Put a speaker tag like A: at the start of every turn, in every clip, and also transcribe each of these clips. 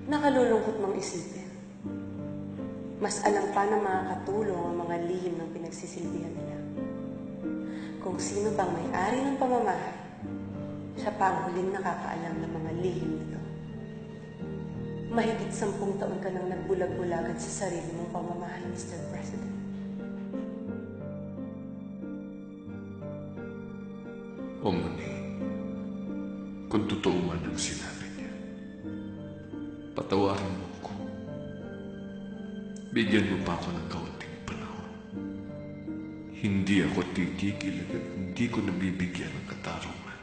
A: Nakalulungkot mang isipin. Mas alam pa na makakatulong ang mga lihim ng pinagsisilbihan nila. Kung sino bang may-ari ng pamamahay, siya pa ang huling nakakaalam ng mga lihim nito. Mahigit 10 taon ka nang nagbulag-bulagan sa sarili mong pamamahay, Mr. President.
B: O Moni, kung totoo man ang sinabi niya, patawarin mo ko. Bigyan mo pa ako ng kaunting panahon. Hindi ako titigil at hindi ko nabibigyan ng katarungan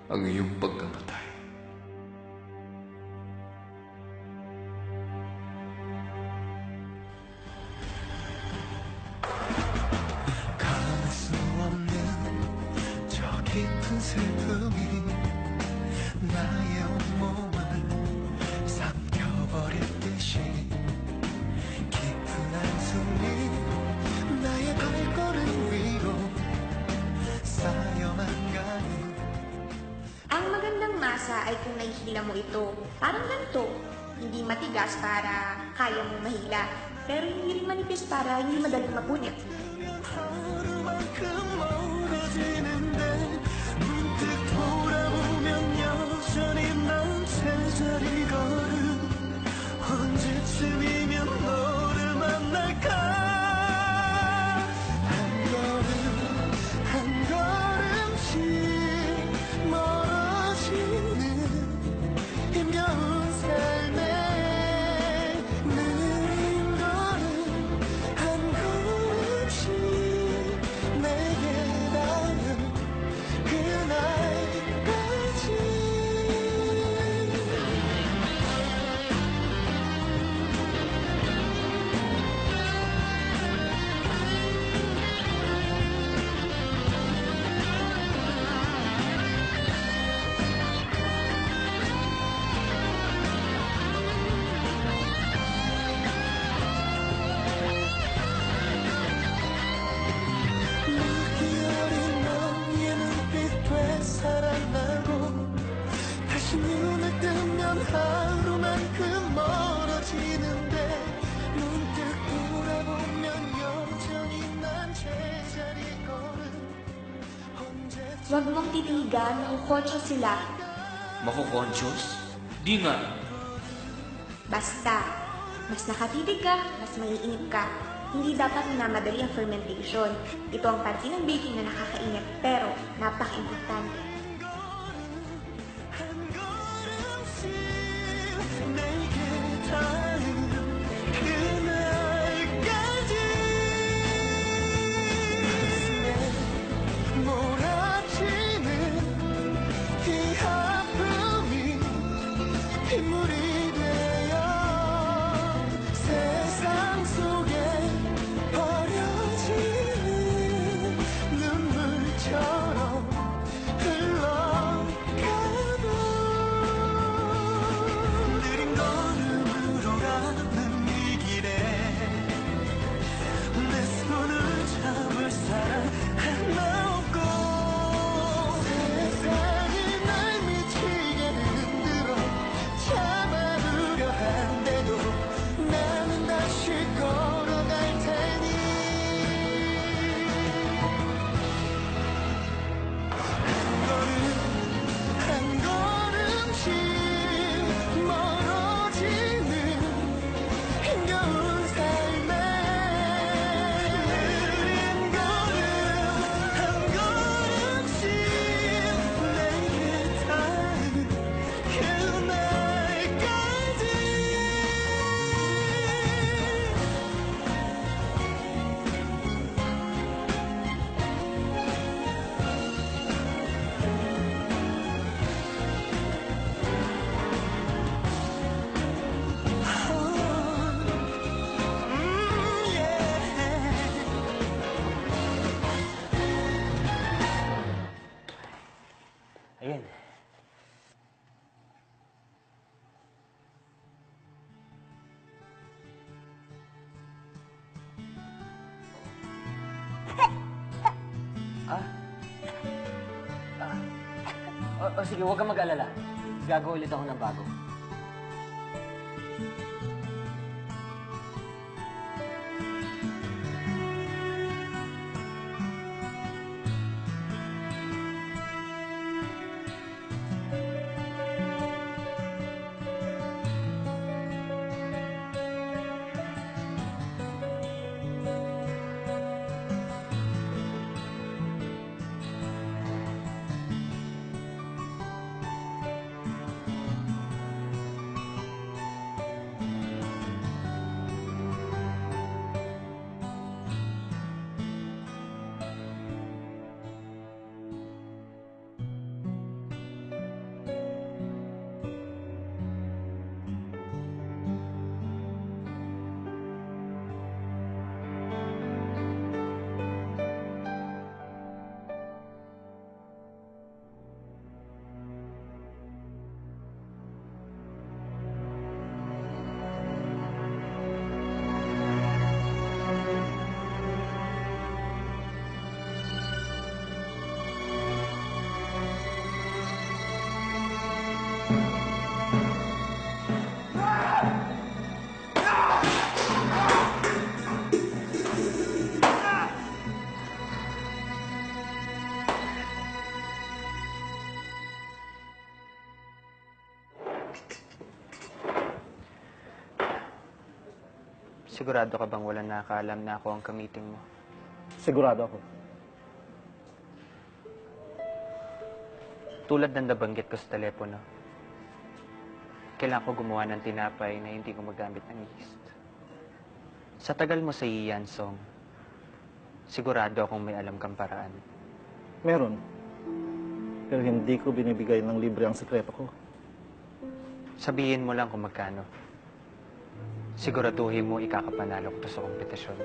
B: ang iyong pagkamatay.
C: 깊은 슬픔이 나의 온몸을 삼켜버릴 듯이 깊은 한숨이 나의 발걸음 위로 쌓여만 가는.
D: Ang magandang masa ay kung nahihila mo ito, parang ganito. Hindi matigas para kaya mo mahila, pero hindi rin manipis para hindi madaling mapunit.
C: 하루만큼 멀어지는데 문득 돌아보면 여전히 난 제자리 걸음. 언제쯤이면 너를 만날까. 한 걸음 한 걸음씩 멀어지는 힘겨운 삶에 느린 걸음 한 걸음씩 내게 닿는 그날까지. 늙기 어린 너의 눈빛 되살아나고 다시 눈을 뜨면 하루만큼 멀어지는데 문득 돌아보면 여전히 난 제자리 걸음. 언제쯤
D: Huwag mong titigan, nakukonsyo sila.
E: Makukonsyos? Di nga.
D: Basta, mas nakatitig ka, mas maiinip ka. Hindi dapat minamadali ang fermentation. Ito ang pansin ng baking na nakakainip, pero napaka-importante.
C: 한 걸음씩 내게 닿는 그날까지. 가슴에 몰아치는 이 아픔이 빗물이 되어 세상 속에 버려지는 눈물처럼 흘러가도 느린 걸음으로 가는 이 길에 내 손을 잡을 사람 하나 없고 세상이 날 미치게 흔들어 잡아두려 한데도 나는 다시 걸어갈 테니. 한 걸음씩 멀어지는 힘겨운 삶에 느린 걸음 한 걸음씩 내게 닿는 그날까지.
E: Ayun. O sige, huwag kang mag-alala. Gagawa ulit ako ng bago.
F: Sigurado ka bang walang nakakaalam na ako ang kamiting mo?
G: Sigurado ako.
F: Tulad ng nabanggit ko sa telepono, kailangan ko gumawa ng tinapay na hindi gumagamit ng yeast. Sa tagal mo sa Yansong, sigurado akong may alam kang paraan.
G: Meron. Pero hindi ko binibigay ng libre ang sekreto ko.
F: Sabihin mo lang kung magkano. Siguraduhin mo ikakapanalo ko to sa kompetisyon.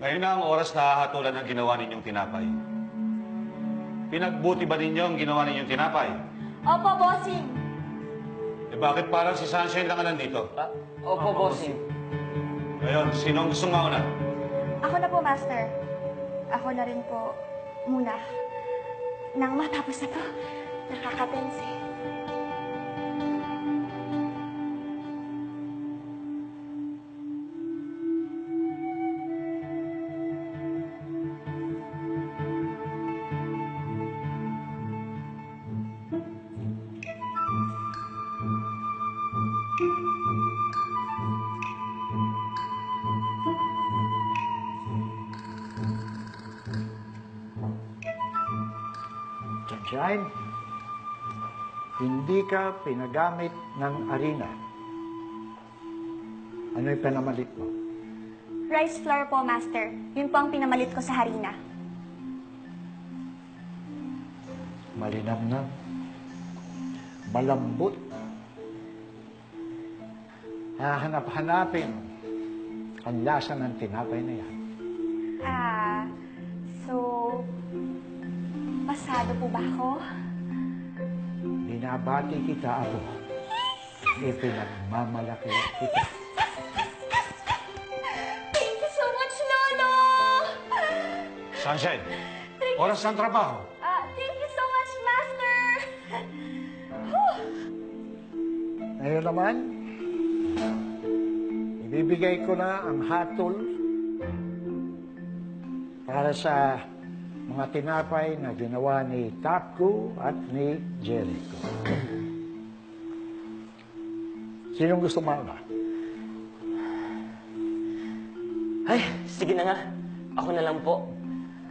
H: Ngayon na ang oras na hahatulan ng ginawa ninyong tinapay. Pinagbuti ba ninyo ang ginawa ninyong tinapay?
D: Opo, bossing.
H: Eh bakit parang si Sunshine lang ang nandito?
E: Opo, bossing.
H: Ngayon, sino ang gustong mauna?
D: Ako na po, Master. Ako na rin po muna. Nang matapos na to, nakakapensi.
I: Sunshine, hindi ka pinagamit ng arena. Ano yung pinamalit mo?
D: Rice flour po, Master. Yun po ang pinamalit ko sa harina.
I: Malinamnam. Malambot. Hahanap-hanapin ang lasa ng tinapay na yan.
D: So, pasado po ba ako?
I: Binabati kita, Apo. Ipinagmamalaki kita.
D: Thank you so much, Lolo!
H: Sunshine, oras ng trabaho.
D: Thank you so much, Master!
I: Ngayon naman, ibibigay ko na ang hatol para sa mga tinapay na ginawa ni Taku at ni Jericho. Sinong gusto mauna?
E: Ay, sige na nga. Ako na lang po.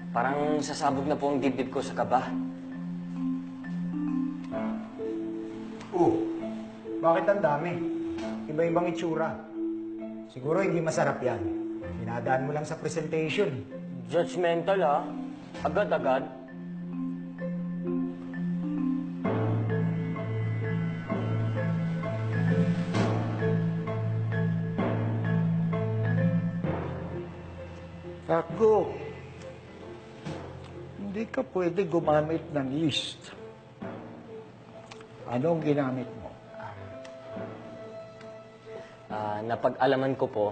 E: Parang sasabog na po ang dibdib ko sa kaba.
J: Bakit ang dami? Iba-ibang itsura. Siguro hindi masarap yan. Dinadaan mo lang sa presentation.
E: Judgmental, ha? Agad-agad.
I: Taku, hindi ka pwede gumamit ng yeast. Anong ginamit mo?
E: Napag-alaman ko po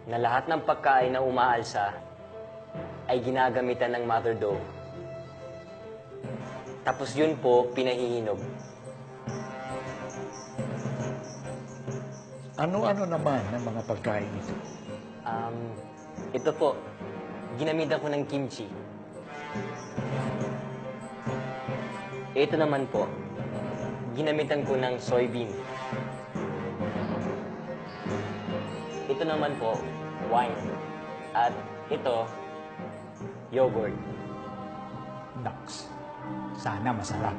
E: na lahat ng pagkain na umaalsa ay ginagamitan ng mother dough. Tapos yun po, pinahihinog.
I: Ano-ano naman ang mga pagkain ito?
E: Ito po, ginamitan ko ng kimchi. Ito naman po, ginamitan ko ng soybean. Ito naman po, wine. At ito, yogurt.
J: Naks. Sana masarap.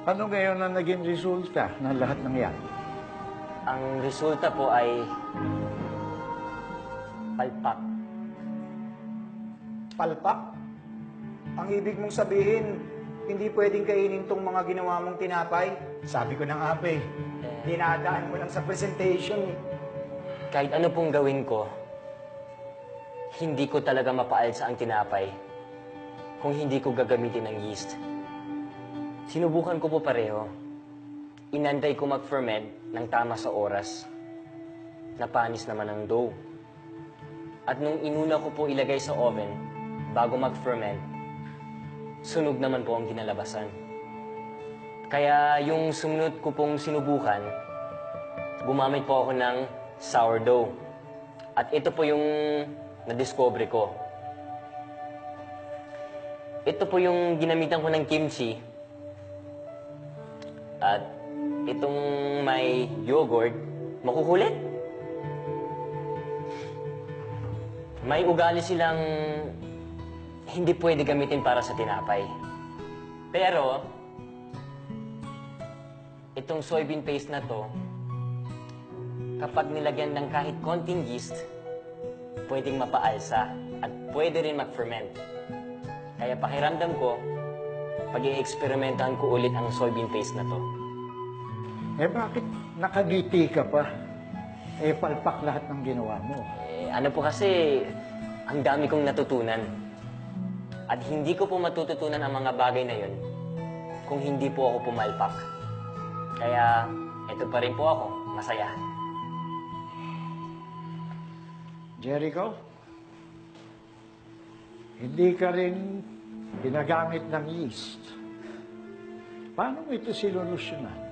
I: Ano ngayon ang naging resulta ng lahat ng yan?
E: Ang resulta po ay palpak.
J: Palpak? Ang ibig mong sabihin, hindi pwedeng kainin tong mga ginawa mong tinapay? Sabi ko na nga, Abe, dinadaan mo lang sa presentation.
E: Kahit ano pong gawin ko, hindi ko talaga mapaalsa ang tinapay kung hindi ko gagamitin ng yeast. Sinubukan ko po pareho. Inantay ko mag-ferment ng tama sa oras. Napanis naman ang dough. At nung inuna ko po ilagay sa oven bago mag-ferment, sunog naman po ang kinalabasan. Kaya yung sumunod ko pong sinubukan, gumamit po ako ng sourdough. At ito po yung na-discover ko. Ito po yung ginamitan ko ng kimchi. At itong may yogurt, makukulit. May ugali silang hindi pwede gamitin para sa tinapay. Pero, itong soybean paste na to, kapag nilagyan ng kahit konting yeast, pwedeng mapaalsa at pwede rin mag-ferment. Kaya pakiramdam ko, pag-i-eksperimentahan ko ulit ang soybean paste na to.
I: Eh bakit nakagiti ka pa? Eh palpak lahat ng ginawa mo.
E: Ano po kasi, ang dami kong natutunan. At hindi ko po matututunan ang mga bagay na yun kung hindi po ako pumalpak. Kaya, eto pa rin po ako, masaya.
I: Jericho, hindi ka rin ginagamit ng yeast. Paano mo ito silolusyonan?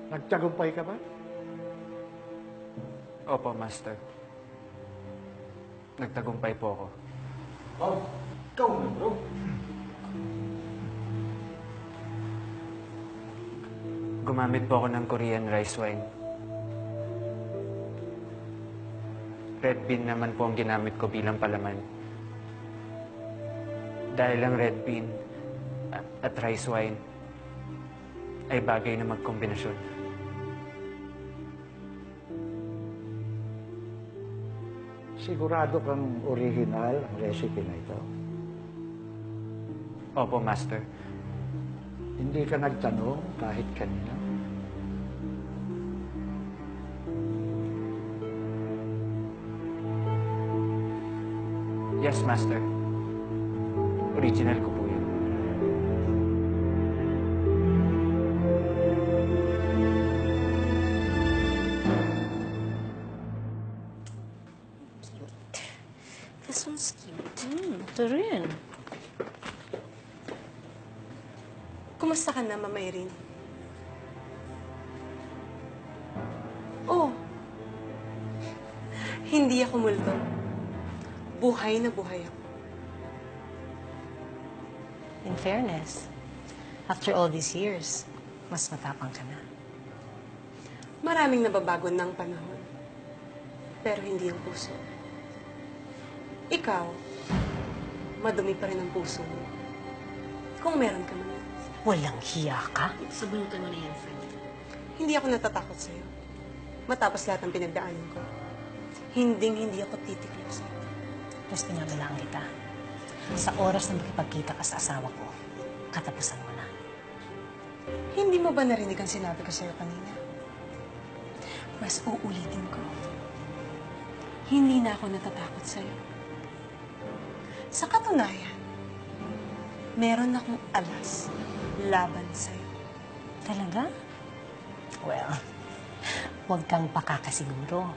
I: Nagtagumpay ka ba?
F: Opo, Master. Nagtagumpay po ako.
I: Oh, ikaw na, bro.
F: Gumamit po ako ng Korean rice wine. Red bean naman po ang ginamit ko bilang palaman. Dahil ang red bean at rice wine ay bagay na magkombinasyon.
I: Sigurado kang original ang recipe na ito.
F: Opo, Master.
I: Hindi ka nagtanong kahit kanina.
F: Yes, Master. Original ko po yun.
A: This one's cute.
K: Ito rin.
A: Kumusta ka na, Mama Irene? Oh, hindi ako multo. Buhay na buhay ako.
K: In fairness, after all these years, mas matapang ka na.
A: Maraming nababago ng panahon. Pero hindi ang puso. Ikaw, madumi pa rin ang puso mo. Kung meron ka man.
K: Walang hiya ka?
A: Sabunutan mo na yan, friend. Hindi ako natatakot sa'yo. Matapos lahat ng pinagdaanan ko. Hindi ako titiklop sa'yo.
K: Mas pinabalaan kita. Sa oras na makipagkita ka sa asawa ko, katapusan mo na.
A: Hindi mo ba narinig ang sinabi ko sa'yo kanina? Mas uulitin ko. Hindi na ako natatakot sa'yo. Sa katunayan, meron akong alas laban sa'yo.
K: Talaga? Well, huwag kang pakakasiguro.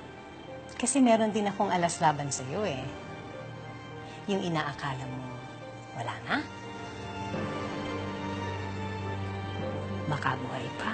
K: Kasi meron din akong alas laban sa'yo eh. Yung inaakala mo, wala na? Makabuhay pa.